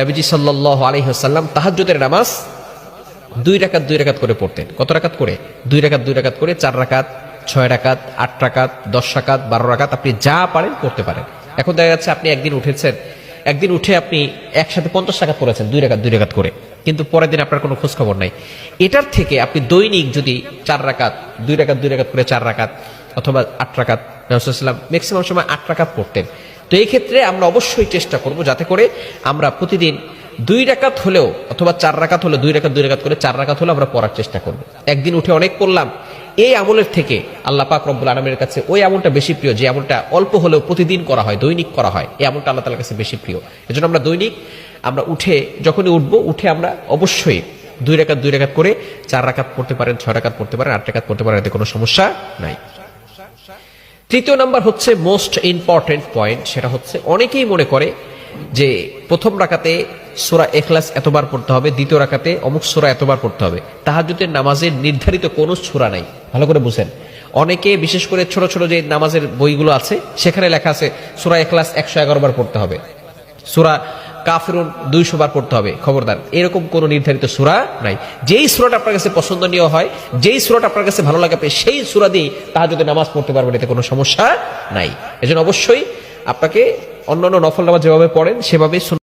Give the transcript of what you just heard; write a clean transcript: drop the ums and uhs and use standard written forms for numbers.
নবীজি সাল্লাল্লাহু আলাইহি ওয়াসাল্লাম তাহাজ্জুদের নামাজ 2 রাকাত করে পড়তেন। কত রাকাত করে? 2 রাকাত করে, 4 রাকাত, 6 রাকাত, 8 রাকাত, 10 রাকাত, 12 রাকাত, আপনি যা পারেন পড়তে পারেন। এখন দেখা যাচ্ছে আপনি একদিন উঠে আপনি একসাথে 50 রাকাত পড়েছেন 2 রাকাত করে, কিন্তু পরের দিন আপনার কোনো খোঁজ খবর নাই। এটার থেকে আপনি দৈনিক যদি 4 রাকাত, 2 রাকাত করে 4 রাকাত অথবা 8 রাকাত, রাসূলুল্লাহ সাল্লাল্লাহু আলাইহি ওয়াসাল্লাম ম্যাক্সিমাম সময় 8 রাকাত পড়তেন। তো এই ক্ষেত্রে আমরা অবশ্যই চেষ্টা করব যাতে করে আমরা প্রতিদিন 2 রাকাত হলেও অথবা 4 রাকাত হলে 2 রাকাত করে 4 রাকাত হলে আমরা পড়ার চেষ্টা করব। একদিন উঠে অনেক পড়লাম, এই আমলের থেকে আল্লাহ পাক রব্বুল আলামিনের কাছে ওই আমলটা বেশি প্রিয় যে আমলটা অল্প হলেও প্রতিদিন করা হয়, দৈনিক করা হয়। এই আমলটা আল্লাহ তাআলার কাছে বেশি প্রিয়। এজন্য আমরা দৈনিক যখনই উঠে আমরা অবশ্যই 2 রাকাত করে 4 রাকাত পড়তে পারেন, 6 রাকাত পড়তে পারেন, 8 রাকাত পড়তে পারেন, এতে কোনো সমস্যা নাই। তৃতীয় নাম্বার হচ্ছে মোস্ট ইম্পর্টেন্ট পয়েন্ট, সেটা হচ্ছে অনেকেই মনে করে যে প্রথম রাকাতে সূরা ইখলাস এতবার পড়তে হবে, দ্বিতীয় রাকাতে অমুক সূরা এতবার পড়তে হবে। তাহাজ্জুদের নামাজের নির্ধারিত কোনো সূরা নাই। ভালো করে বুঝেন, অনেকে বিশেষ করে ছোট ছোট যে নামাজের বইগুলো আছে সেখানে লেখা আছে সূরা ইখলাস 111 বার পড়তে হবে, সূরা কাফিরুন 200 বার পড়তে হবে। খবরদার, এরকম কোনো নির্ধারিত সূরা নাই। যেই সূরাটা আপনার কাছে পছন্দনীয় হয়, যেই সূরাটা আপনার কাছে ভালো লাগে, আপনি সেই সূরা দিয়ে তাহাজ্জুদের নামাজ পড়তে পারবেন, এতে কোনো সমস্যা নাই। এজন্য অবশ্যই আপনাকে অন্যান্য নফল নামাজ যেভাবে পড়েন সেভাবে